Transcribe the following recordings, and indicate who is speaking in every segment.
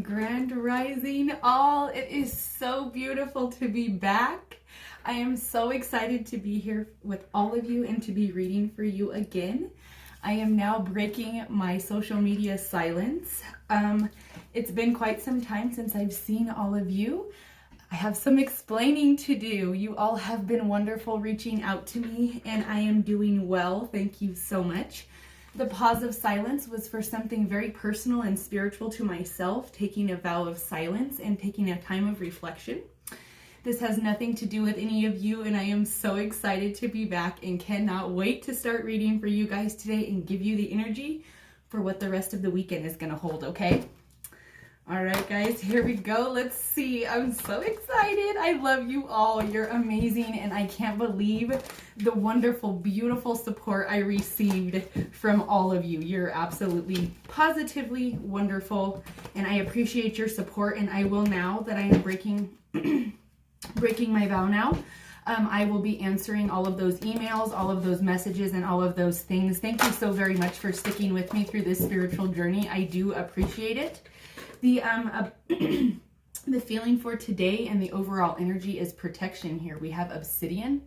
Speaker 1: Grand Rising all. It is so beautiful to be back. I am so excited to be here with all of you and to be reading for you again. I am now breaking my social media silence. It's been quite some time since I've seen all of you. I have some explaining to do. You all have been wonderful reaching out to me, and I am doing well. Thank you so much. The pause of silence was for something very personal and spiritual to myself, taking a vow of silence and taking a time of reflection. This has nothing to do with any of you, and I am so excited to be back and cannot wait to start reading for you guys today and give you the energy for what the rest of the weekend is going to hold, okay? All right, guys, here we go. Let's see. I'm so excited. I love you all. You're amazing, and I can't believe the wonderful, beautiful support I received from all of you. You're absolutely, positively wonderful, and I appreciate your support, and I will, now that I am breaking my vow now, I will be answering all of those emails, all of those messages, and all of those things. Thank you so very much for sticking with me through this spiritual journey. I do appreciate it. The the feeling for today and the overall energy is protection here. We have obsidian.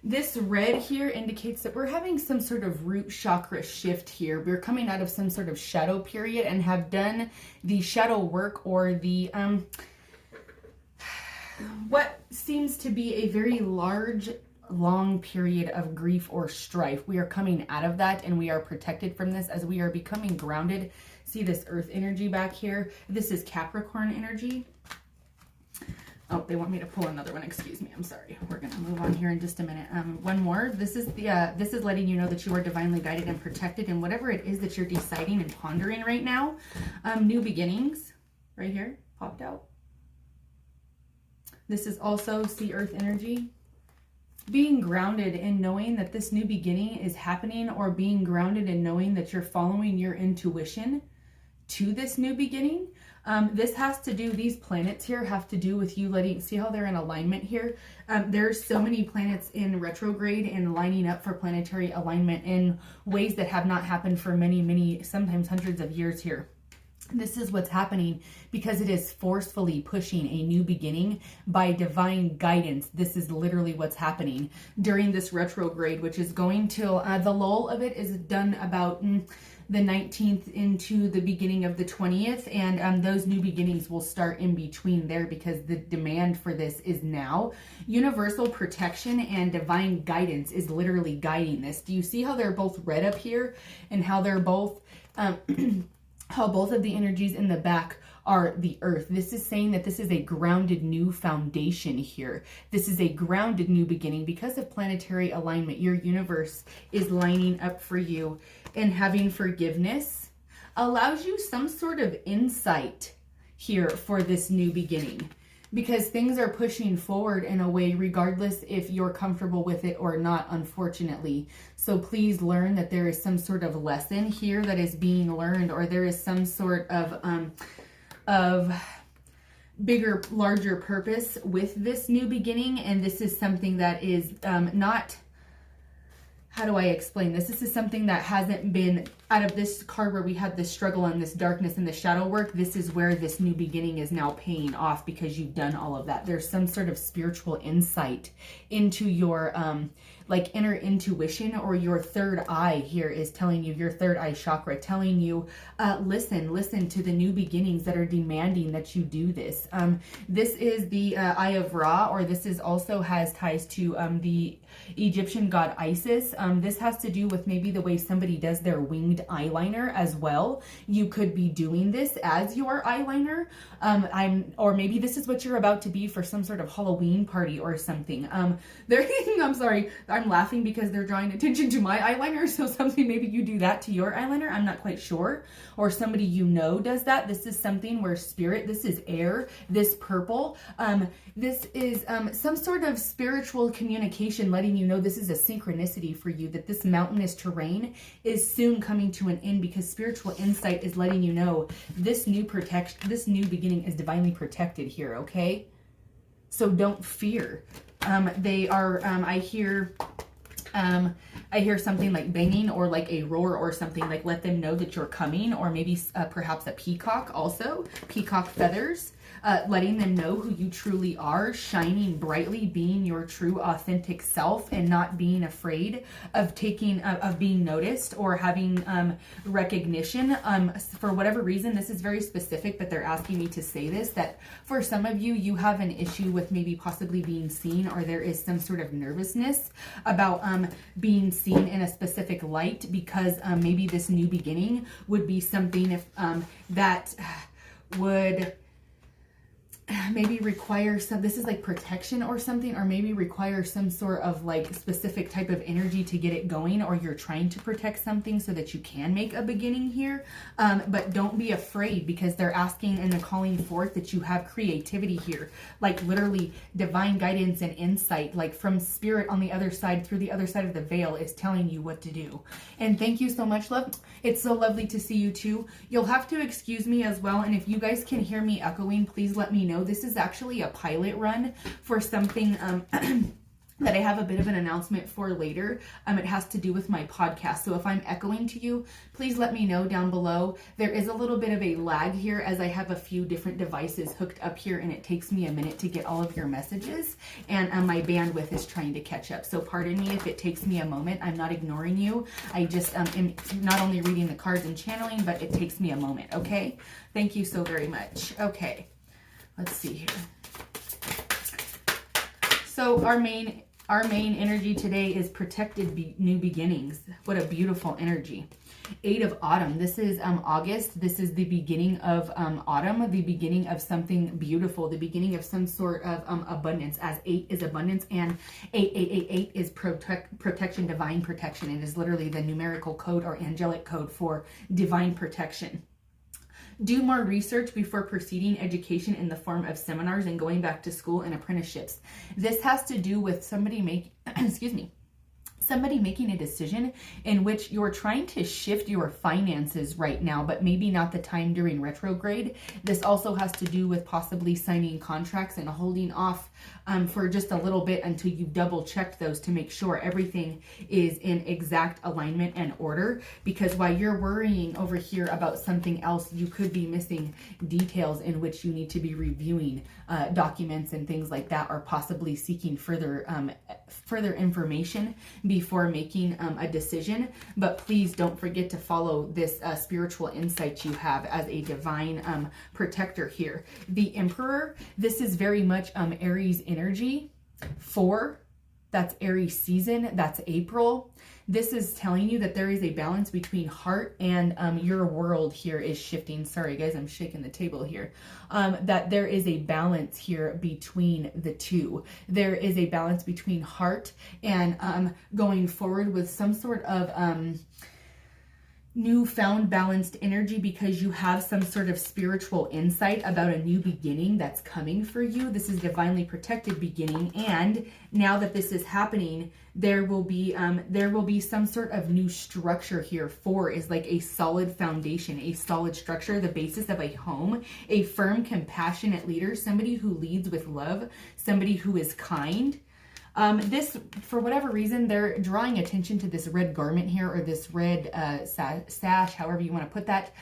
Speaker 1: This red here indicates that we're having some sort of root chakra shift here. We're coming out of some sort of shadow period and have done the shadow work, or the what seems to be a very long period of grief or strife. We are coming out of that, and we are protected from this as we are becoming grounded. See this earth energy back here? This is Capricorn energy. Oh, they want me to pull another one. Excuse me. I'm sorry. We're going to move on here in just a minute. One more. This is letting you know that you are divinely guided and protected in whatever it is that you're deciding and pondering right now. New beginnings right here popped out. This is also Sea Earth energy. Being grounded in knowing that this new beginning is happening, or being grounded in knowing that you're following your intuition to this new beginning. This has to do, these planets here have to do with you letting, see how they're in alignment here? There's so many planets in retrograde and lining up for planetary alignment in ways that have not happened for many, sometimes hundreds of years here. This is what's happening because it is forcefully pushing a new beginning by divine guidance. This is literally what's happening during this retrograde, which is going till the lull of it is done about the 19th into the beginning of the 20th. And those new beginnings will start in between there because the demand for this is now. Universal protection and divine guidance is literally guiding this. Do you see how they're both red up here and how they're both... how both of the energies in the back are the earth. This is saying that this is a grounded new foundation here. This is a grounded new beginning because of planetary alignment. Your universe is lining up for you, and having forgiveness allows you some sort of insight here for this new beginning, because things are pushing forward in a way regardless if you're comfortable with it or not, unfortunately. So please learn that there is some sort of lesson here that is being learned, or there is some sort of bigger, larger purpose with this new beginning. And this is something that is not... How do I explain this? This is something that hasn't been, out of this card where we had this struggle and this darkness and the shadow work, this is where this new beginning is now paying off because you've done all of that. There's some sort of spiritual insight into your like inner intuition, or your third eye here is telling you, your third eye chakra telling you, listen to the new beginnings that are demanding that you do this. This is the Eye of Ra, or this is also has ties to the Egyptian god Isis. This has to do with maybe the way somebody does their winged eyeliner as well. You could be doing this as your eyeliner. Or maybe this is what you're about to be for some sort of Halloween party or something. I'm sorry, I'm laughing because they're drawing attention to my eyeliner. So something, maybe you do that to your eyeliner. I'm not quite sure. Or somebody you know does that. This is something where spirit, this is air, this purple. This is some sort of spiritual communication letting you know this is a synchronicity for you, that this mountainous terrain is soon coming to an end, because spiritual insight is letting you know this new beginning is divinely protected here, okay? So don't fear. They are, I hear I hear something like banging or like a roar or something, like let them know that you're coming, or maybe perhaps a peacock also, peacock feathers, letting them know who you truly are, shining brightly, being your true authentic self, and not being afraid of being noticed or having recognition. For whatever reason, this is very specific, but they're asking me to say this, that for some of you, you have an issue with maybe possibly being seen, or there is some sort of nervousness about being seen in a specific light, because maybe this new beginning would be something that would maybe require this is like protection or something, or maybe require some sort of like specific type of energy to get it going, or you're trying to protect something so that you can make a beginning here. But don't be afraid, because they're asking and they're calling forth that you have creativity here, like literally divine guidance and insight, like from spirit on the other side, through the other side of the veil, is telling you what to do. And thank you so much, love. It's so lovely to see you too. You'll have to excuse me as well, and if you guys can hear me echoing, please let me know. This is actually a pilot run for something that I have a bit of an announcement for later. It has to do with my podcast. So if I'm echoing to you, please let me know down below. There is a little bit of a lag here, as I have a few different devices hooked up here, and it takes me a minute to get all of your messages, and my bandwidth is trying to catch up. So pardon me if it takes me a moment. I'm not ignoring you. I just am not only reading the cards and channeling, but it takes me a moment, okay? Thank you so very much. Okay, let's see here. So our main energy today is protected new beginnings. What a beautiful energy. 8 of Autumn. This is August. This is the beginning of autumn, the beginning of something beautiful, the beginning of some sort of abundance, as 8 is abundance, and 8 is protection, divine protection. It is literally the numerical code or angelic code for divine protection. Do more research before proceeding education in the form of seminars and going back to school and apprenticeships. This has to do with somebody making a decision in which you're trying to shift your finances right now, but maybe not the time during retrograde. This also has to do with possibly signing contracts and holding off for just a little bit until you double checked those to make sure everything is in exact alignment and order, because while you're worrying over here about something else, you could be missing details in which you need to be reviewing documents and things like that, or possibly seeking further information before making a decision. But please don't forget to follow this spiritual insight you have as a divine protector here. The Emperor, this is very much Aries energy. 4, that's Aries season, that's April. This is telling you that there is a balance between heart and your world here is shifting. Sorry guys, I'm shaking the table here. That there is a balance here between the two. There is a balance between heart and going forward with some sort of newfound balanced energy, because you have some sort of spiritual insight about a new beginning that's coming for you. This is divinely protected beginning, and now that this is happening, there will be some sort of new structure here. 4 is like a solid foundation, a solid structure, the basis of a home, a firm, compassionate leader, somebody who leads with love, somebody who is kind. This, for whatever reason, they're drawing attention to this red garment here, or this red sash, however you want to put that,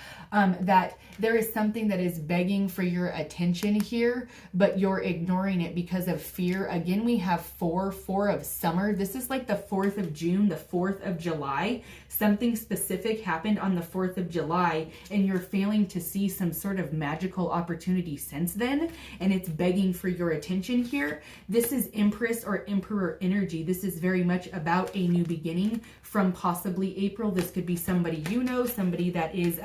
Speaker 1: that there is something that is begging for your attention here, but you're ignoring it because of fear. Again, we have 4 of summer. This is like the 4th of June, the 4th of July. Something specific happened on the 4th of July, and you're failing to see some sort of magical opportunity since then, and it's begging for your attention here. This is Empress or Emperor energy. This is very much about a new beginning from possibly April. This could be somebody you know, somebody that is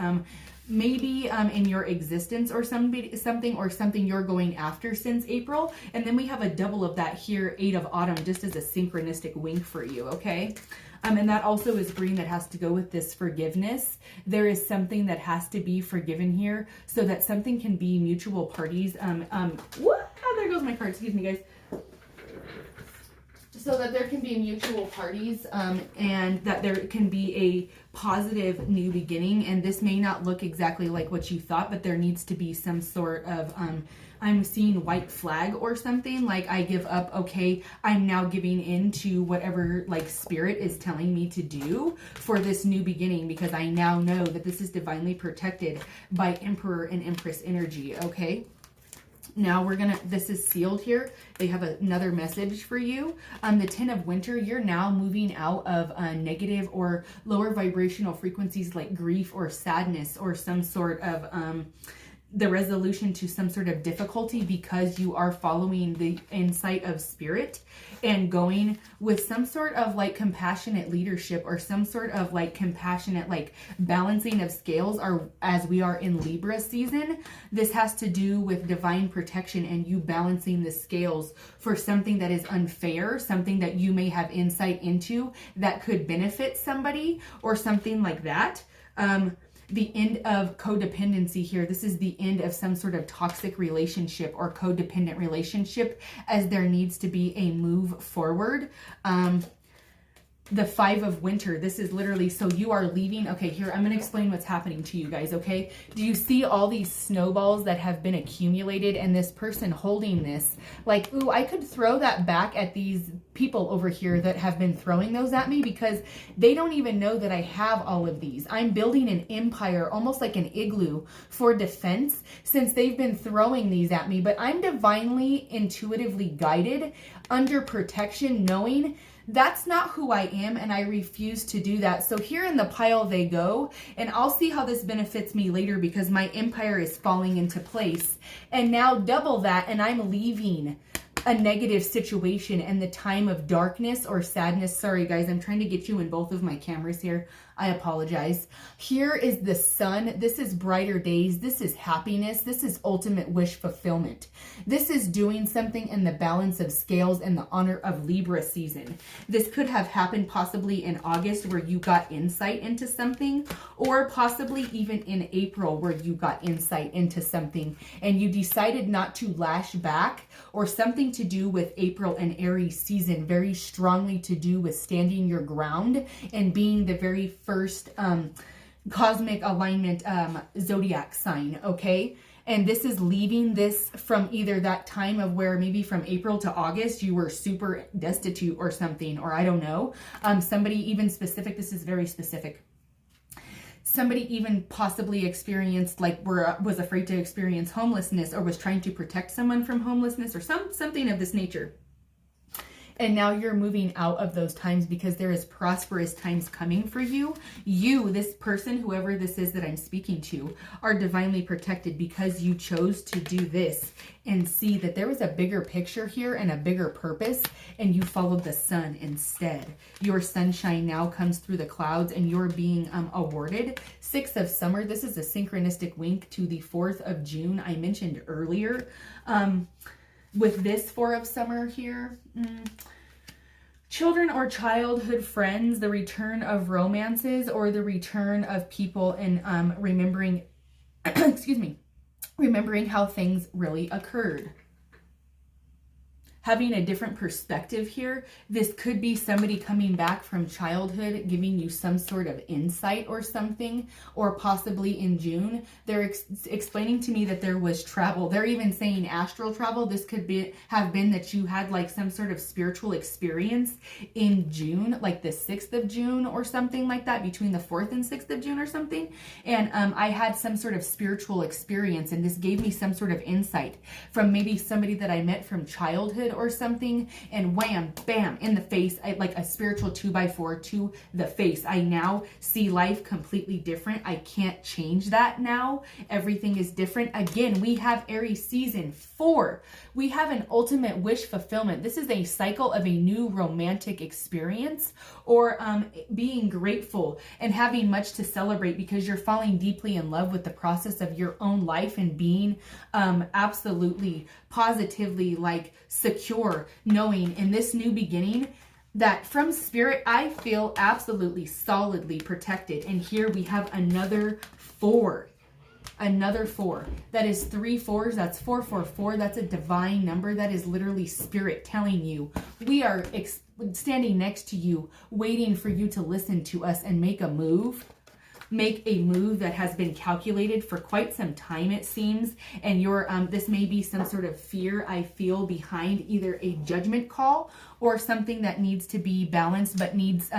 Speaker 1: maybe in your existence, or something you're going after since April. And then we have a double of that here, 8 of Autumn, just as a synchronistic wink for you, okay? And that also is green, that has to go with this forgiveness. There is something that has to be forgiven here so that something can be mutual parties. What? Oh, there goes my card. Excuse me, guys. so that there can be mutual parties, and that there can be a positive new beginning. And this may not look exactly like what you thought, but there needs to be some sort of, I'm seeing white flag or something, like I give up, okay, I'm now giving in to whatever like spirit is telling me to do for this new beginning, because I now know that this is divinely protected by Emperor and Empress energy, okay? Now this is sealed here. They have another message for you. The 10 of Winter, you're now moving out of negative or lower vibrational frequencies like grief or sadness or some sort of the resolution to some sort of difficulty, because you are following the insight of spirit and going with some sort of like compassionate leadership or some sort of like compassionate like balancing of scales, or as we are in Libra season, this has to do with divine protection and you balancing the scales for something that is unfair, something that you may have insight into that could benefit somebody or something like that. The end of codependency here. This is the end of some sort of toxic relationship or codependent relationship, as there needs to be a move forward. The 5 of Winter, this is literally, so you are leaving. Okay, here, I'm going to explain what's happening to you guys, okay? Do you see all these snowballs that have been accumulated, and this person holding this, like, ooh, I could throw that back at these people over here that have been throwing those at me, because they don't even know that I have all of these. I'm building an empire, almost like an igloo for defense, since they've been throwing these at me, but I'm divinely, intuitively guided, under protection, knowing that's not who I am, and I refuse to do that. So here in the pile they go, and I'll see how this benefits me later, because my empire is falling into place. And now double that, and I'm leaving a negative situation and the time of darkness or sadness. Sorry guys, I'm trying to get you in both of my cameras here. I apologize. Here is the sun. This is brighter days. This is happiness. This is ultimate wish fulfillment. This is doing something in the balance of scales and the honor of Libra season. This could have happened possibly in August, where you got insight into something, or possibly even in April, where you got insight into something and you decided not to lash back, or something to do with April and Aries season, very strongly to do with standing your ground and being the very first cosmic alignment zodiac sign, okay? And this is leaving this from either that time of where maybe from April to August you were super destitute or something, or I don't know. Somebody even specific, this is very specific. Somebody even possibly experienced, like, was afraid to experience homelessness, or was trying to protect someone from homelessness, or something of this nature. And now you're moving out of those times, because there is prosperous times coming for you. You, this person, whoever this is that I'm speaking to, are divinely protected because you chose to do this and see that there was a bigger picture here and a bigger purpose, and you followed the sun instead. Your sunshine now comes through the clouds, and you're being awarded 6 of Summer. This is a synchronistic wink to the 4th of June I mentioned earlier. With this 4 of Summer here, children or childhood friends, the return of romances, or the return of people, and remembering, excuse me, remembering how things really occurred. Having a different perspective here. This could be somebody coming back from childhood, giving you some sort of insight or something, or possibly in June. They're explaining to me that there was travel. They're even saying astral travel. This could have been that you had like some sort of spiritual experience in June, like the 6th of June or something like that, between the 4th and 6th of June or something. And I had some sort of spiritual experience, and this gave me some sort of insight from maybe somebody that I met from childhood or something, and wham, bam, in the face, like a spiritual 2x4 to the face. I now see life completely different. I can't change that now. Everything is different. Again, we have Aries season 4. We have an ultimate wish fulfillment. This is a cycle of a new romantic experience, or being grateful and having much to celebrate, because you're falling deeply in love with the process of your own life and being absolutely positively like secure, knowing in this new beginning that from spirit I feel absolutely solidly protected. And here we have another 4. Another 4. That is 3 4s. That's 444. That's a divine number. That is literally spirit telling you we are standing next to you, waiting for you to listen to us and make a move. Make a move that has been calculated for quite some time, it seems. And this may be some sort of fear I feel behind either a judgment call or something that needs to be balanced, but needs,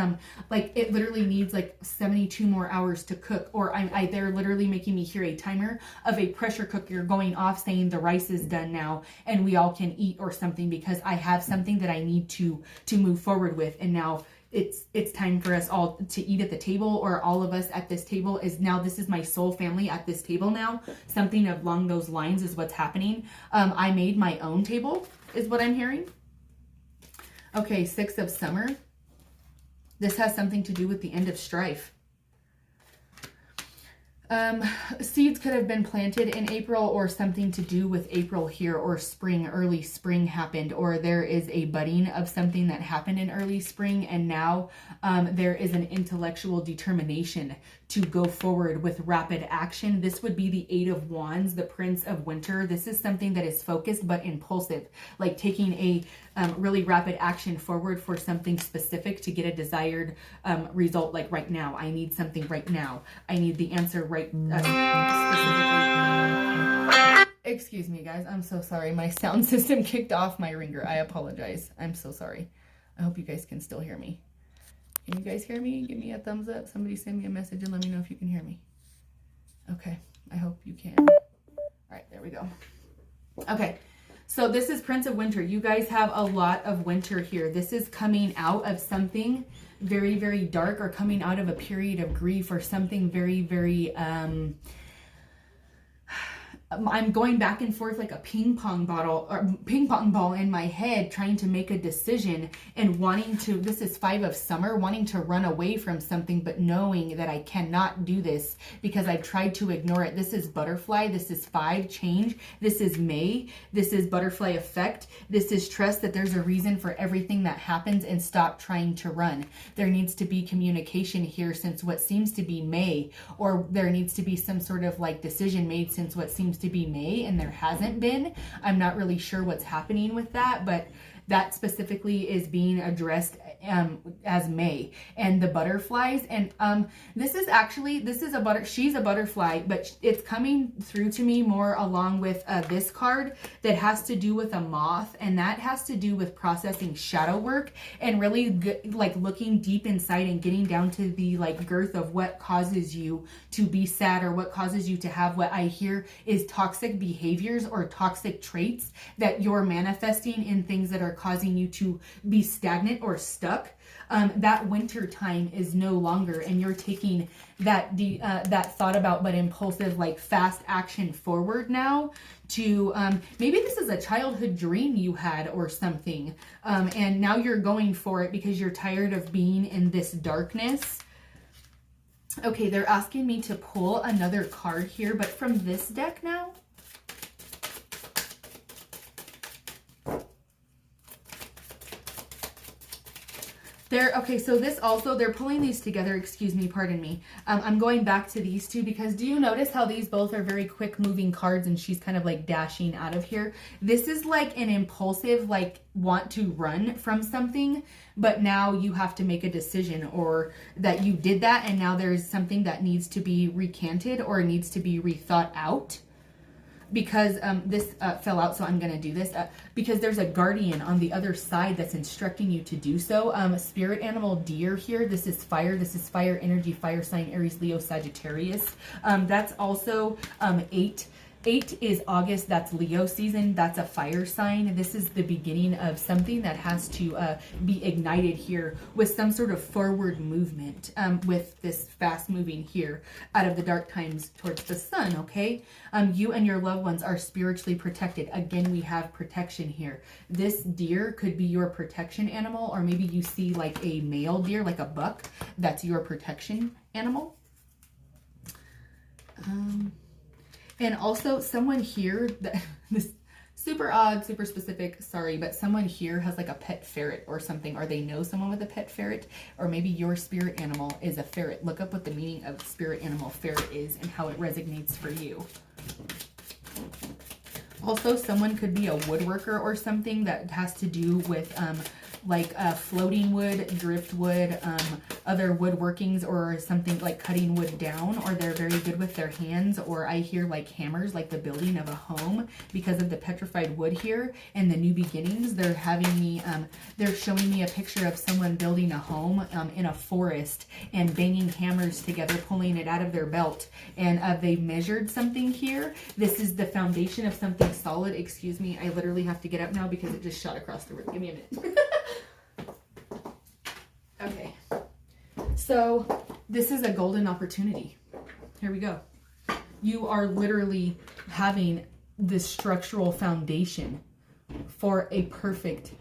Speaker 1: like it literally needs like 72 more hours to cook. Or they're literally making me hear a timer of a pressure cooker going off saying the rice is done now and we all can eat or something, because I have something that I need to move forward with. And now it's time for us all to eat at the table, or all of us at this table is now, this is my soul family at this table now. Something along those lines is what's happening. I made my own table is what I'm hearing. Okay, 6 of summer. This has something to do with the end of strife. Seeds could have been planted in April, or something to do with April here, or spring, early spring happened, or there is a budding of something that happened in early spring, and now there is an intellectual determination to go forward with rapid action. This would be the 8 of Wands, the Prince of Winter. This is something that is focused but impulsive, like taking a really rapid action forward for something specific to get a desired result. Like right now, I need something right now. I need the answer right specifically. Excuse me, guys. I'm so sorry. My sound system kicked off my ringer. I apologize. I'm so sorry. I hope you guys can still hear me. Can you guys hear me? Give me a thumbs up. Somebody send me a message and let me know if you can hear me. Okay. I hope you can. All right. There we go. Okay. So this is Prince of Winter. You guys have a lot of winter here. This is coming out of something very, very dark, or coming out of a period of grief, or something very, very, I'm going back and forth like a ping pong ball in my head, trying to make a decision and wanting to, this is 5 of summer, wanting to run away from something, but knowing that I cannot do this because I've tried to ignore it. This is butterfly. This is 5 change. This is May. This is butterfly effect. This is trust that there's a reason for everything that happens, and stop trying to run. There needs to be communication here, since what seems to be May, or there needs to be some sort of like decision made since what seems to be May, and there hasn't been. I'm not really sure what's happening with that, but that specifically is being addressed as May. And the butterflies, and this is she's a butterfly, but it's coming through to me more along with this card that has to do with a moth, and that has to do with processing shadow work and really like looking deep inside and getting down to the like girth of what causes you to be sad, or what causes you to have what I hear is toxic behaviors or toxic traits that you're manifesting in things that are causing you to be stagnant or stuck. That winter time is no longer, and you're taking that thought about but impulsive, like fast action forward now to maybe this is a childhood dream you had or something, and now you're going for it because you're tired of being in this darkness. Okay, they're asking me to pull another card here, but from this deck now. Okay, so this also, they're pulling these together, excuse me, pardon me. I'm going back to these two because do you notice how these both are very quick moving cards, and she's kind of like dashing out of here? This is like an impulsive, like want to run from something, but now you have to make a decision, or that you did that and now there's something that needs to be recanted or needs to be rethought out. Because this fell out, so I'm going to do this. Because there's a guardian on the other side that's instructing you to do so. Spirit animal deer here. This is fire. This is fire energy, fire sign, Aries, Leo, Sagittarius. That's also 8. 8 is August. That's Leo season. That's a fire sign. This is the beginning of something that has to be ignited here with some sort of forward movement with this fast moving here out of the dark times towards the sun, okay? You and your loved ones are spiritually protected. Again, we have protection here. This deer could be your protection animal, or maybe you see like a male deer, like a buck. That's your protection animal. And also someone here, Super odd, super specific, sorry, but someone here has like a pet ferret or something, or they know someone with a pet ferret, or maybe your spirit animal is a ferret. Look up what the meaning of spirit animal ferret is and how it resonates for you. Also, someone could be a woodworker or something that has to do with like floating wood, driftwood, other woodworkings, or something like cutting wood down, or they're very good with their hands, or I hear like hammers, like the building of a home, because of the petrified wood here and the new beginnings. They're having me, they're showing me a picture of someone building a home in a forest and banging hammers together, pulling it out of their belt, and they've measured something here. This is the foundation of something solid. Excuse me, I literally have to get up now because it just shot across the room. Give me a minute. Okay, so this is a golden opportunity. Here we go. You are literally having this structural foundation for a perfect,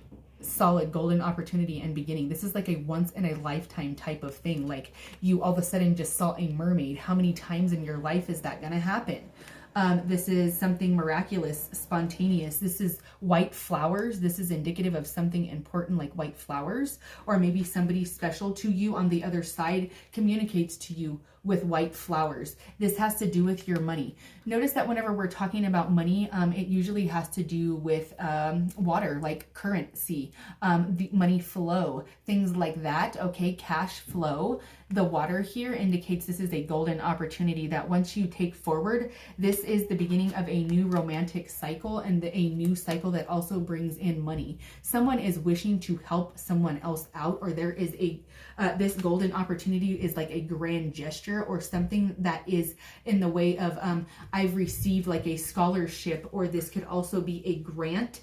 Speaker 1: solid, golden opportunity and beginning. This is like a once in a lifetime type of thing. Like you all of a sudden just saw a mermaid. How many times in your life is that going to happen? This is something miraculous, spontaneous. This is white flowers. This is indicative of something important like white flowers, or maybe somebody special to you on the other side communicates to you with white flowers. This has to do with your money. Notice that whenever we're talking about money, it usually has to do with water, like currency, the money flow, things like that. Okay, cash flow. The water here indicates this is a golden opportunity that once you take forward, this is the beginning of a new romantic cycle, and a new cycle that also brings in money. Someone is wishing to help someone else out, or there is a this golden opportunity is like a grand gesture or something that is in the way of I've received like a scholarship, or this could also be a grant,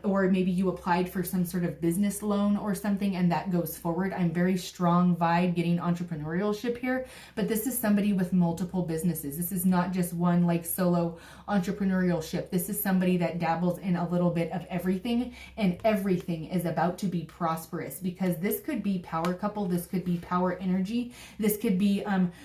Speaker 1: or maybe you applied for some sort of business loan or something and that goes forward. I'm very strong vibe getting entrepreneurship here, but this is somebody with multiple businesses. This is not just one like solo entrepreneurship. This is somebody that dabbles in a little bit of everything, and everything is about to be prosperous, because this could be power couple. This could be power energy. This could be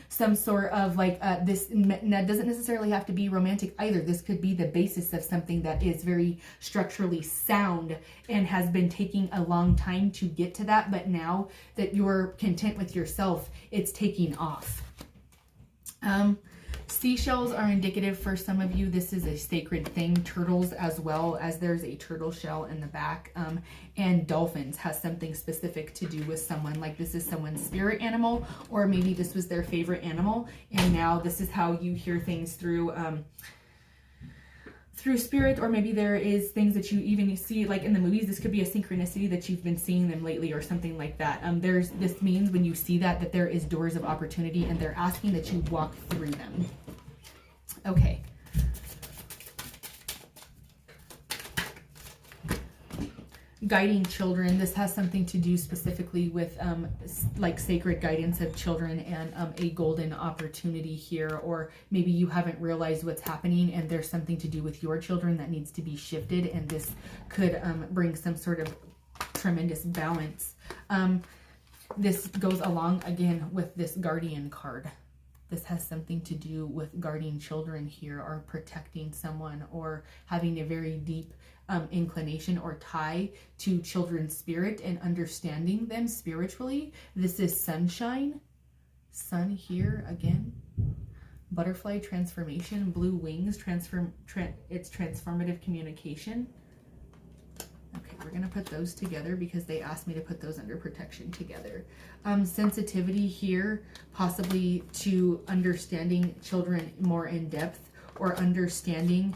Speaker 1: some sort of like this doesn't necessarily have to be romantic either. This could be the basis of something that is very structurally sound and has been taking a long time to get to that, but now that you're content with yourself, it's taking off. Seashells are indicative for some of you. This is a sacred thing. Turtles as well, as there's a turtle shell in the back. And dolphins has something specific to do with someone. Like this is someone's spirit animal, or maybe this was their favorite animal, and now this is how you hear things through through spirit, or maybe there is things that you even see like in the movies. This could be a synchronicity that you've been seeing them lately or something like that. This means when you see that there is doors of opportunity, and they're asking that you walk through them. Okay. Guiding children. This has something to do specifically with like sacred guidance of children, and a golden opportunity here, or maybe you haven't realized what's happening and there's something to do with your children that needs to be shifted, and this could bring some sort of tremendous balance. This goes along again with this guardian card. This has something to do with guarding children here, or protecting someone, or having a very deep inclination or tie to children's spirit and understanding them spiritually. This is sunshine. Sun here again. Butterfly transformation. Blue wings. It's transformative communication. Okay, we're going to put those together because they asked me to put those under protection together. Sensitivity here, possibly to understanding children more in depth, or understanding.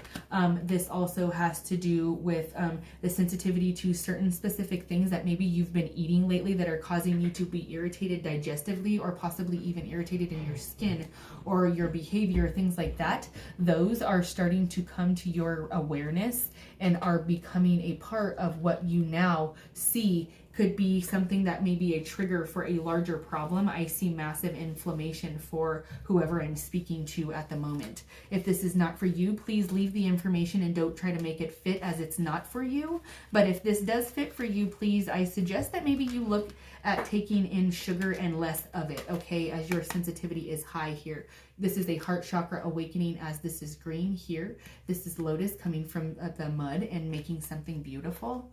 Speaker 1: This also has to do with the sensitivity to certain specific things that maybe you've been eating lately that are causing you to be irritated digestively, or possibly even irritated in your skin or your behavior, things like that. Those are starting to come to your awareness and are becoming a part of what you now see could be something that may be a trigger for a larger problem. I see massive inflammation for whoever I'm speaking to at the moment. If this is not for you, please leave the information and don't try to make it fit as it's not for you. But if this does fit for you, please, I suggest that maybe you look at taking in sugar and less of it, okay, as your sensitivity is high here. This is a heart chakra awakening, as this is green here. This is lotus coming from the mud and making something beautiful.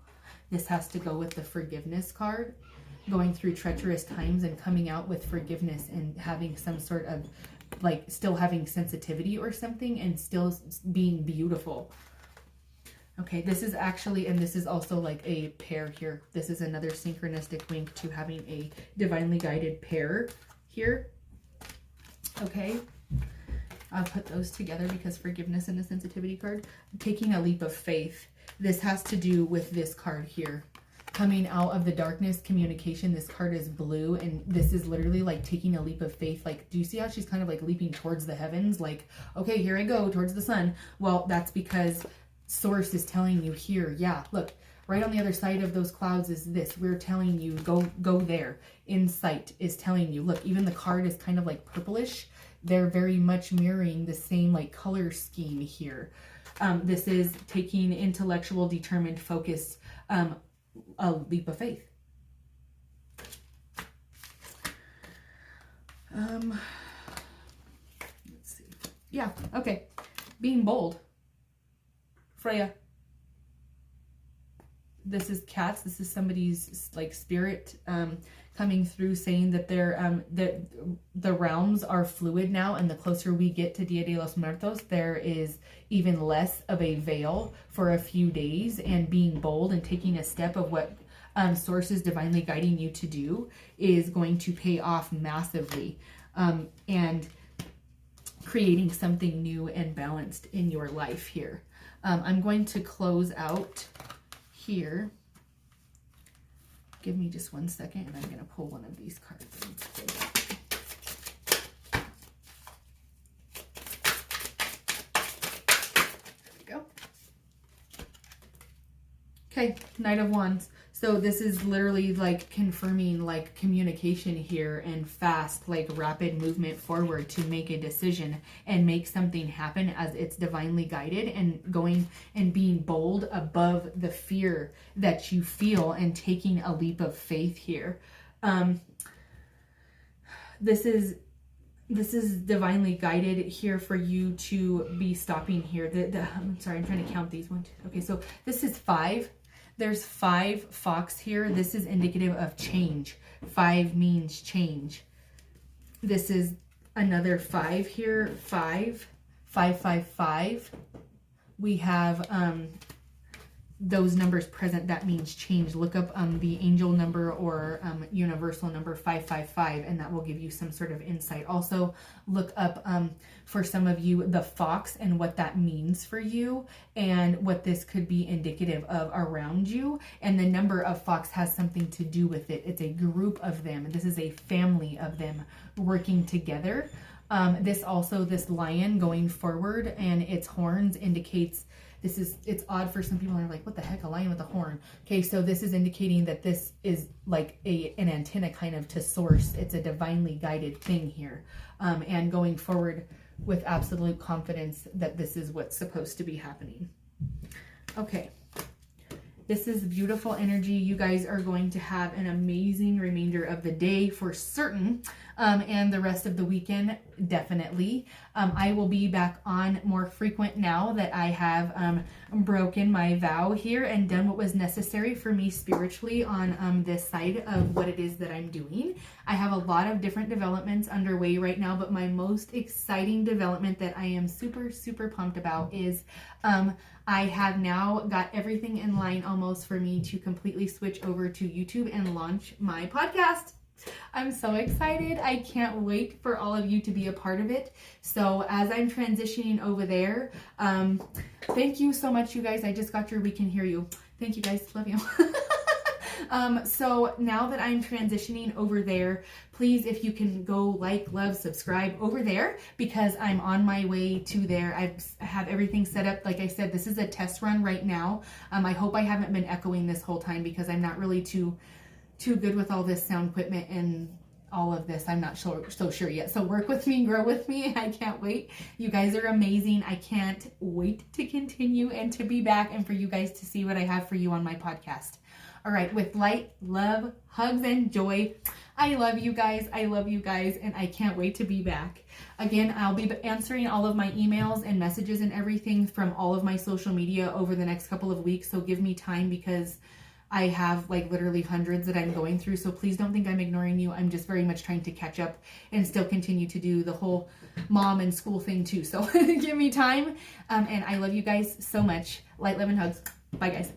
Speaker 1: This has to go with the forgiveness card, going through treacherous times and coming out with forgiveness and having some sort of, like, still having sensitivity or something and still being beautiful. Okay, this is actually, and this is also like a pair here. This is another synchronistic link to having a divinely guided pair here. Okay, I'll put those together because forgiveness and the sensitivity card. Taking a leap of faith. This has to do with this card here. Coming out of the darkness, communication. This card is blue, and this is literally like taking a leap of faith. Like, do you see how she's kind of like leaping towards the heavens? Like, okay, here I go, towards the sun. Well, that's because Source is telling you here, yeah, look, right on the other side of those clouds is this. We're telling you, go there. Insight is telling you, look, even the card is kind of like purplish. They're very much mirroring the same like color scheme here. This is taking intellectual, determined, focused, a leap of faith. Let's see. Yeah, okay. Being bold. Freya. This is cats. This is somebody's like spirit coming through, saying that they're the realms are fluid now, and the closer we get to Dia de los Muertos, there is even less of a veil for a few days, and being bold and taking a step of what Source is divinely guiding you to do is going to pay off massively, and creating something new and balanced in your life here. I'm going to close out here. Give me just 1 second, and I'm going to pull one of these cards. There we go. Okay, Knight of Wands. So this is literally like confirming like communication here and fast, like rapid movement forward to make a decision and make something happen as it's divinely guided, and going and being bold above the fear that you feel and taking a leap of faith here. This is divinely guided here for you to be stopping here. I'm sorry, I'm trying to count these. 1, 2. Okay, so this is 5. There's 5 fox here. This is indicative of change. 5 means change. This is another 5 here. 5, 5, 5, 5. We have those numbers present. That means change. Look up the angel number or universal number 555, and that will give you some sort of insight. Also, look up for some of you the fox and what that means for you and what this could be indicative of around you. And the number of fox has something to do with it. It's a group of them. This is a family of them working together. This lion going forward and its horns indicates it's odd for some people. They're like, what the heck, a lion with a horn? Okay, so this is indicating that this is like an antenna kind of to Source. It's a divinely guided thing here. And going forward with absolute confidence that this is what's supposed to be happening. Okay. This is beautiful energy. You guys are going to have an amazing remainder of the day for certain, and the rest of the weekend, definitely. I will be back on more frequent now that I have broken my vow here and done what was necessary for me spiritually on this side of what it is that I'm doing. I have a lot of different developments underway right now, but my most exciting development that I am super, super pumped about is I have now got everything in line almost for me to completely switch over to YouTube and launch my podcast. I'm so excited. I can't wait for all of you to be a part of it. So as I'm transitioning over there, thank you so much, you guys. I just got your We Can Hear You. Thank you guys. Love you. So now that I'm transitioning over there, please, if you can go like, love, subscribe over there, because I'm on my way to there. I have everything set up. Like I said, this is a test run right now. I hope I haven't been echoing this whole time because I'm not really too too good with all this sound equipment and all of this. I'm not so sure yet. So work with me, grow with me. I can't wait. You guys are amazing. I can't wait to continue and to be back and for you guys to see what I have for you on my podcast. All right, with light, love, hugs, and joy. I love you guys. I love you guys, and I can't wait to be back. Again, I'll be answering all of my emails and messages and everything from all of my social media over the next couple of weeks. So give me time because I have like literally hundreds that I'm going through. So please don't think I'm ignoring you. I'm just very much trying to catch up and still continue to do the whole mom and school thing too. So give me time. And I love you guys so much. Light, love, and hugs. Bye, guys.